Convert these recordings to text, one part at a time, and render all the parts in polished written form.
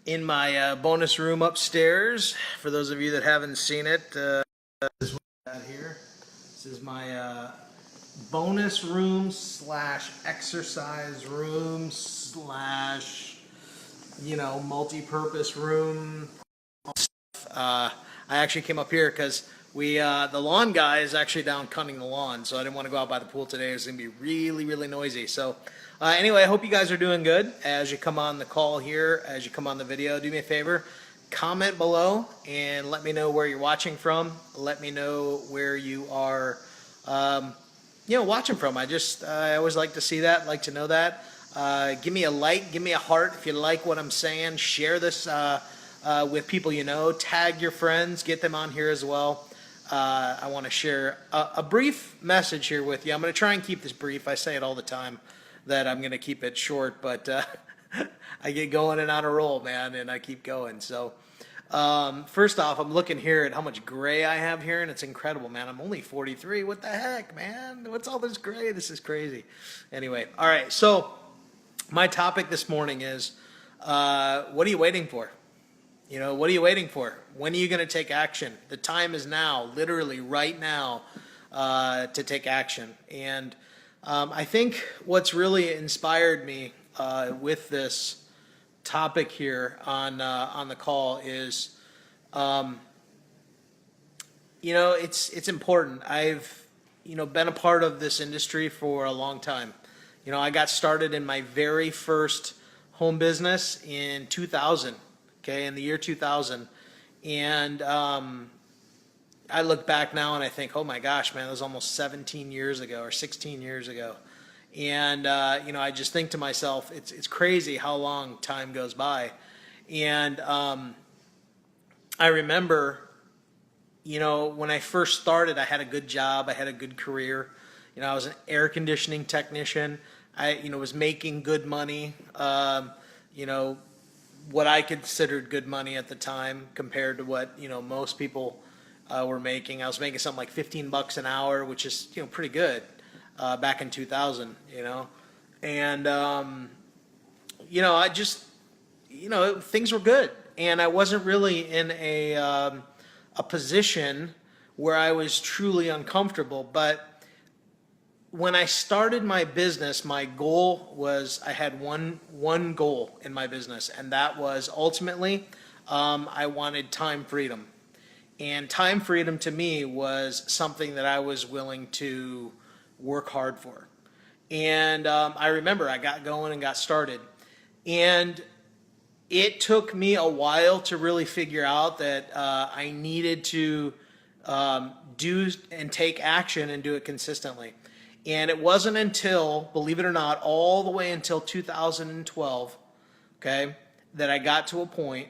in my bonus room upstairs. For those of you that haven't seen it, this is what I got here. This is my bonus room slash exercise room slash, multi-purpose room. I actually came up here because the lawn guy is actually down cutting the lawn, so I didn't want to go out by the pool today. It was going to be really, really noisy. So anyway, I hope you guys are doing good. As you come on the call here, as you come on the video, do me a favor, comment below and let me know where you're watching from. Let me know where you are, watching from. I always like to see that, like to know that. Give me a like, give me a heart if you like what I'm saying. Share this with people you know. Tag your friends, get them on here as well. I want to share a brief message here with you. I'm going to try and keep this brief. I say it all the time that I'm going to keep it short, but I get going and on a roll, man, and I keep going. So first off, I'm looking here at how much gray I have here, and it's incredible, man. I'm only 43. What the heck, man? What's all this gray? This is crazy. Anyway, all right, so my topic this morning is what are you waiting for? What are you waiting for? When are you going to take action? The time is now, literally right now, to take action. And I think what's really inspired me with this topic here on the call is, it's important. I've been a part of this industry for a long time. I got started in my very first home business in 2000. Okay, in the year 2000, and I look back now and I think, oh my gosh, man, that was almost 17 years ago or 16 years ago, and I just think to myself, it's crazy how long time goes by, and I remember, when I first started, I had a good job, I had a good career, I was an air conditioning technician, I was making good money, what I considered good money at the time compared to what most people were making. I was making something like $15 an hour, which is pretty good back in 2000. And I just things were good, and I wasn't really in a position where I was truly uncomfortable, but when I started my business, my goal was, I had one goal in my business, and that was ultimately I wanted time freedom. And time freedom to me was something that I was willing to work hard for. And I remember I got going and got started. And it took me a while to really figure out that I needed to do and take action and do it consistently. And it wasn't until, believe it or not, all the way until 2012, okay, that I got to a point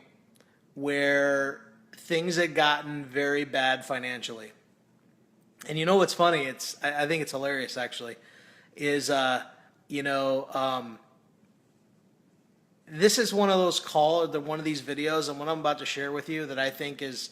where things had gotten very bad financially. And you know what's funny? I think it's hilarious, actually, is, this is one of those one of these videos, and what I'm about to share with you that I think it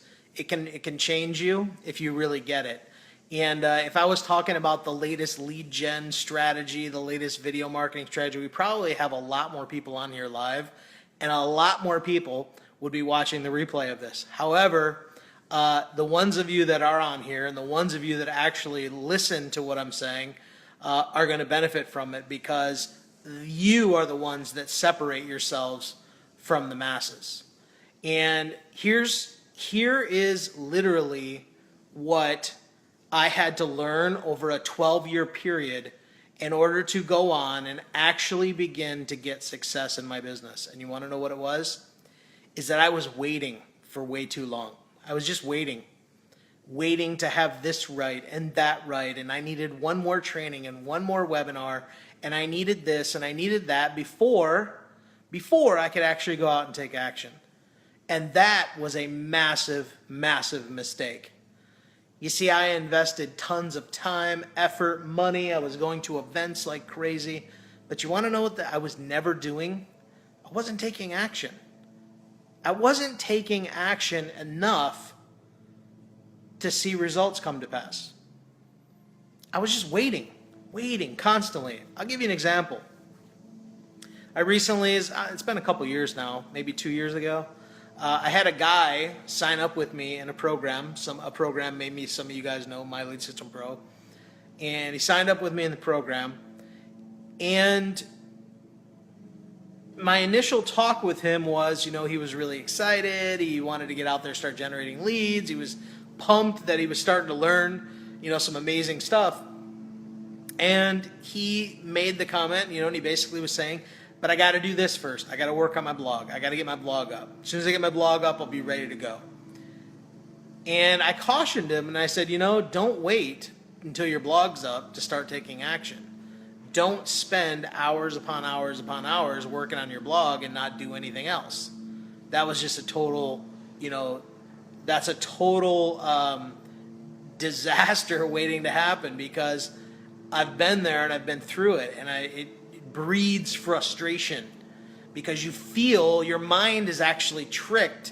can change you if you really get it. And if I was talking about the latest lead gen strategy, the latest video marketing strategy, we probably have a lot more people on here live, and a lot more people would be watching the replay of this. However, the ones of you that are on here and the ones of you that actually listen to what I'm saying are going to benefit from it, because you are the ones that separate yourselves from the masses. And here is literally what I had to learn over a 12-year period in order to go on and actually begin to get success in my business. And you want to know what it was? Is that I was waiting for way too long. I was just waiting to have this right and that right. And I needed one more training and one more webinar. And I needed this and I needed that before I could actually go out and take action. And that was a massive, massive mistake. You see, I invested tons of time, effort, money. I was going to events like crazy. But you want to know what I was never doing? I wasn't taking action. I wasn't taking action enough to see results come to pass. I was just waiting constantly. I'll give you an example. I recently, it's been a couple years now, maybe 2 years ago, I had a guy sign up with me in a program, a program maybe some of you guys know, My Lead System Pro. And he signed up with me in the program. And my initial talk with him was, he was really excited. He wanted to get out there, start generating leads. He was pumped that he was starting to learn, some amazing stuff. And he made the comment, and he basically was saying, but I got to do this first. I got to work on my blog. I got to get my blog up. As soon as I get my blog up, I'll be ready to go. And I cautioned him, and I said, don't wait until your blog's up to start taking action. Don't spend hours upon hours upon hours working on your blog and not do anything else. That was just a total, that's a total disaster waiting to happen, because I've been there and I've been through it, and it breeds frustration, because you feel your mind is actually tricked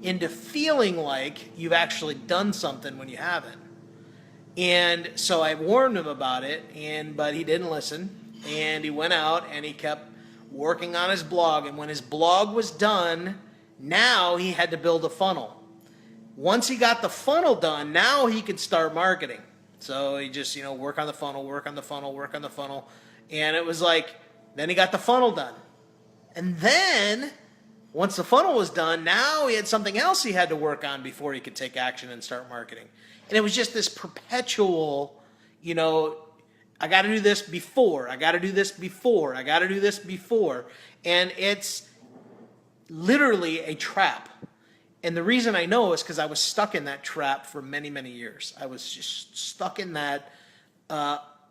into feeling like you've actually done something when you haven't. And so I warned him about it, but he didn't listen, and he went out and he kept working on his blog. And when his blog was done, now he had to build a funnel. Once he got the funnel done, now he could start marketing. So he just, work on the funnel, work on the funnel, work on the funnel. And it was like, then he got the funnel done. And then, once the funnel was done, now he had something else he had to work on before he could take action and start marketing. And it was just this perpetual, I got to do this before, I got to do this before, I got to do this before. And it's literally a trap. And the reason I know is because I was stuck in that trap for many, many years. I was just stuck in that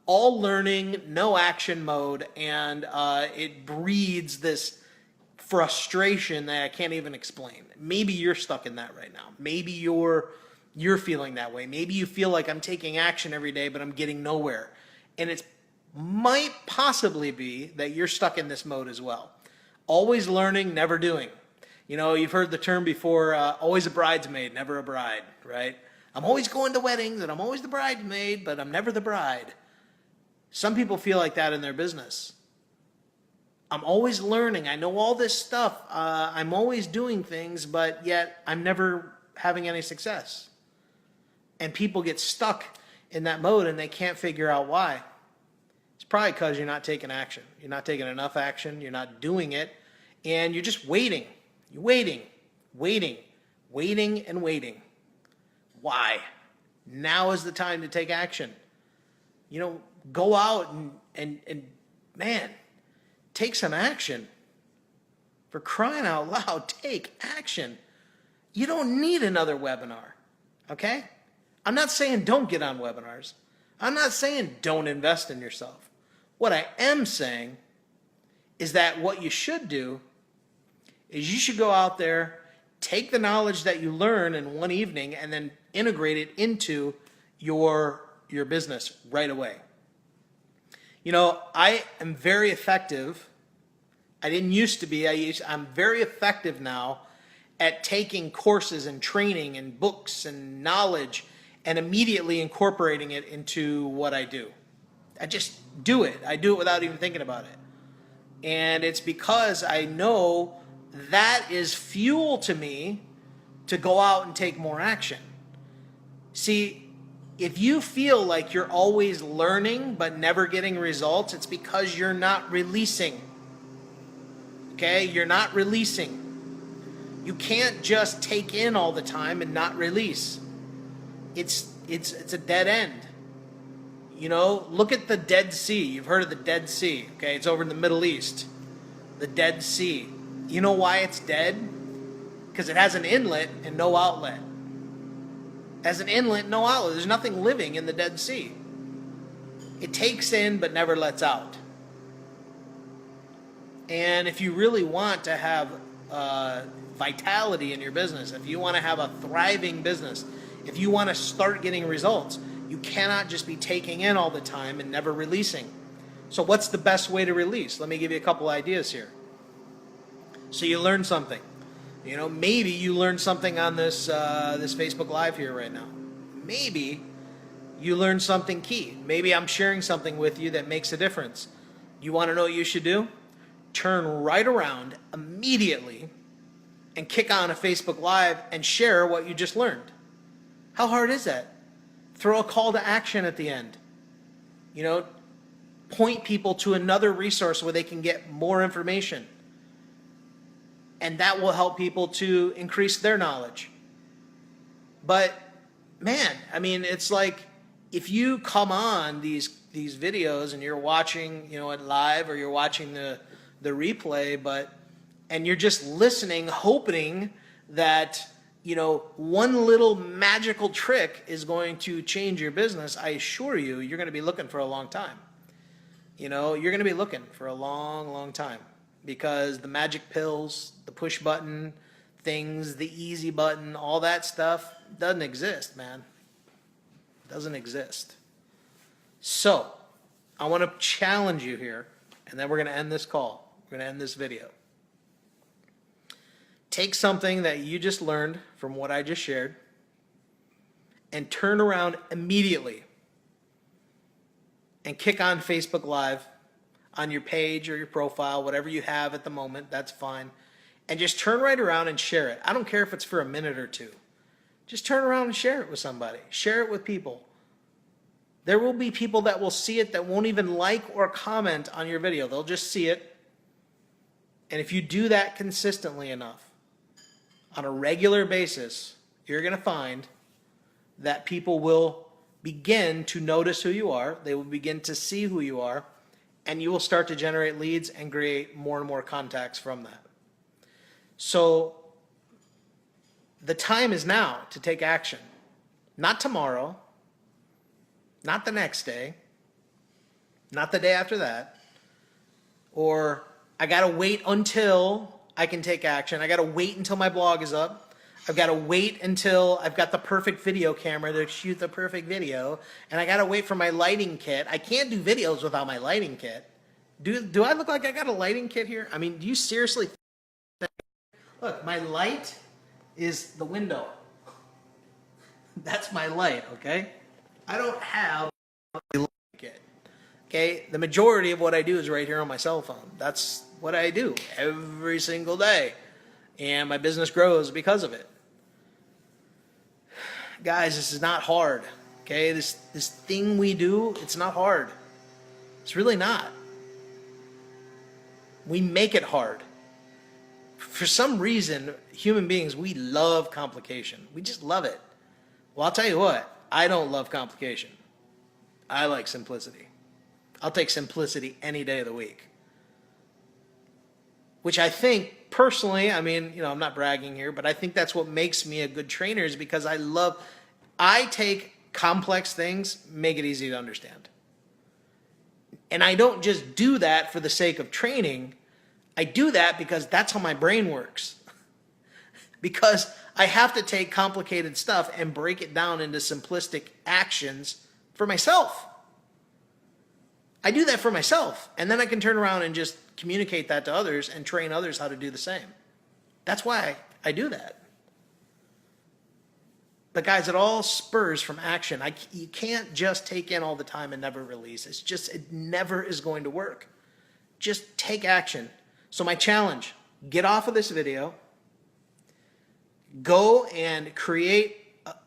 all learning, no action mode, and it breeds this frustration that I can't even explain. Maybe you're stuck in that right now. Maybe you're feeling that way. Maybe you feel like I'm taking action every day, but I'm getting nowhere. And it might possibly be that you're stuck in this mode as well. Always learning, never doing. You've heard the term before, always a bridesmaid, never a bride, right? I'm always going to weddings and I'm always the bridesmaid, but I'm never the bride. Some people feel like that in their business. I'm always learning. I know all this stuff. I'm always doing things, but yet I'm never having any success. And people get stuck in that mode and they can't figure out why. It's probably because you're not taking action. You're not taking enough action. You're not doing it. And you're just waiting. You're waiting, and waiting. Why? Now is the time to take action. Go out and man, take some action. For crying out loud, take action. You don't need another webinar, okay? I'm not saying don't get on webinars. I'm not saying don't invest in yourself. What I am saying is that what you should do is you should go out there, take the knowledge that you learn in one evening, and then integrate it into your business right away. I am very effective. I didn't used to be. I'm very effective now at taking courses and training and books and knowledge and immediately incorporating it into what I do. I just do it. I do it without even thinking about it. And it's because I know that is fuel to me to go out and take more action. See, if you feel like you're always learning but never getting results, it's because you're not releasing. Okay? You're not releasing. You can't just take in all the time and not release. It's a dead end. Look at the Dead Sea. You've heard of the Dead Sea, okay? It's over in the Middle East. The Dead Sea. You know why it's dead? Because it has an inlet and no outlet. Has an inlet, no outlet. There's nothing living in the Dead Sea. It takes in but never lets out. And if you really want to have vitality in your business, if you want to have a thriving business, if you want to start getting results, you cannot just be taking in all the time and never releasing. So what's the best way to release? Let me give you a couple ideas here. So you learn something. Maybe you learned something on this Facebook Live here right now. Maybe you learned something key. Maybe I'm sharing something with you that makes a difference. You want to know what you should do? turn right around immediately and kick on a Facebook Live and share what you just learned. How hard is that? Throw a call to action at the end. You know, point people to another resource where they can get more information. And that will help people to increase their knowledge. But man, I mean, it's like if you come on these videos and you're watching, you know, it live, or you're watching the replay, and you're just listening, hoping that, you know, one little magical trick is going to change your business, I assure you, you're going to be looking for a long time. You know, you're going to be looking for a long, long time, because the magic pills, the push button things, the easy button, all that stuff doesn't exist, man. Doesn't exist. So, I want to challenge you here, and then we're going to end this call. We're going to end this video. Take something that you just learned from what I just shared and turn around immediately and kick on Facebook Live on your page or your profile, whatever you have at the moment, that's fine. And just turn right around and share it. I don't care if it's for a minute or two. Just turn around and share it with somebody. Share it with people. There will be people that will see it that won't even like or comment on your video. They'll just see it. And if you do that consistently enough, on a regular basis, you're going to find that people will begin to notice who you are. They will begin to see who you are, and you will start to generate leads and create more and more contacts from that. So the time is now to take action. Not tomorrow, not the next day, not the day after that, or I got to wait until I can take action. I got to wait until my blog is up. I've got to wait until I've got the perfect video camera to shoot the perfect video. And I got to wait for my lighting kit. I can't do videos without my lighting kit. Do I look like I got a lighting kit here? I mean, do you seriously think? Look, my light is the window. That's my light, okay? I don't have a lighting kit. Okay? The majority of what I do is right here on my cell phone. That's what I do every single day. And my business grows because of it. Guys, this is not hard. Okay? This thing we do, it's not hard. It's really not. We make it hard. For some reason, human beings, we love complication. We just love it. Well, I'll tell you what, I don't love complication. I like simplicity. I'll take simplicity any day of the week. Which I think, personally, I mean, you know, I'm not bragging here, but I think that's what makes me a good trainer, is because I take complex things, make it easy to understand. And I don't just do that for the sake of training. I do that because that's how my brain works. Because I have to take complicated stuff and break it down into simplistic actions for myself. I do that for myself, and then I can turn around and just communicate that to others and train others how to do the same. That's why I do that. But guys, it all spurs from action. You can't just take in all the time and never release. It never is going to work. Just take action. So my challenge, get off of this video, go and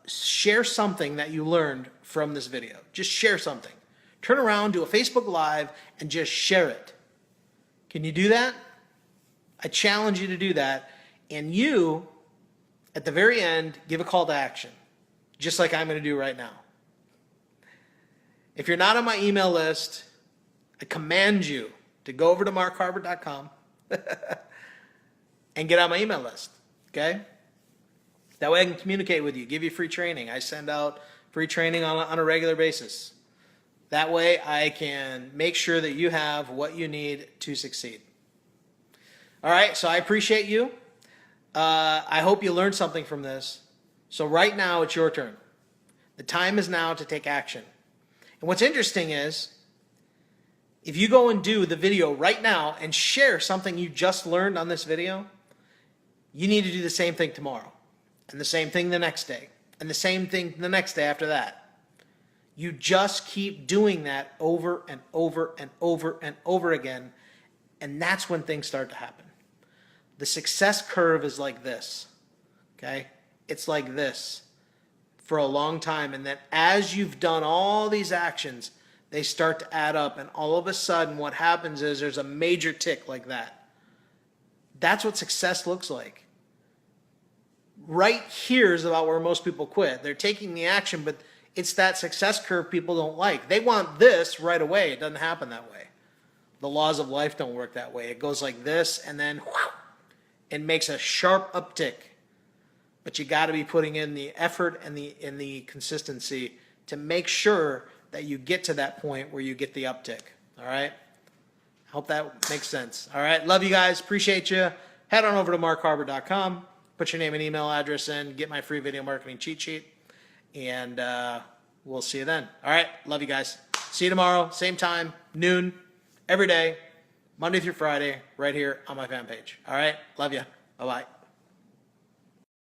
share something that you learned from this video. Just share something. Turn around, do a Facebook Live, and just share it. Can you do that? I challenge you to do that. And you, at the very end, give a call to action, just like I'm going to do right now. If you're not on my email list, I command you to go over to markharbert.com and get on my email list, okay? That way I can communicate with you, give you free training. I send out free training on a regular basis. That way I can make sure that you have what you need to succeed. All right, so I appreciate you. I hope you learned something from this. So right now it's your turn. The time is now to take action. And what's interesting is, if you go and do the video right now and share something you just learned on this video, you need to do the same thing tomorrow, and the same thing the next day, and the same thing the next day after that. You just keep doing that over and over and over and over again And that's when things start to happen. The success curve is like this, okay? It's like this for a long time. And then as you've done all these actions, they start to add up. And all of a sudden what happens is there's a major tick like that. That's what success looks like. Right here is about where most people quit. They're taking the action, but it's that success curve people don't like. They want this right away. It doesn't happen that way. The laws of life don't work that way. It goes like this, and then whoosh, it makes a sharp uptick. But you got to be putting in the effort and the consistency to make sure that you get to that point where you get the uptick. All right? I hope that makes sense. All right? Love you guys. Appreciate you. Head on over to markharbert.com. Put your name and email address in. Get my free video marketing cheat sheet. And we'll see you then. All right? Love you guys. See you tomorrow. Same time. Noon. Every day. Monday through Friday. Right here on my fan page. All right? Love you. Bye-bye.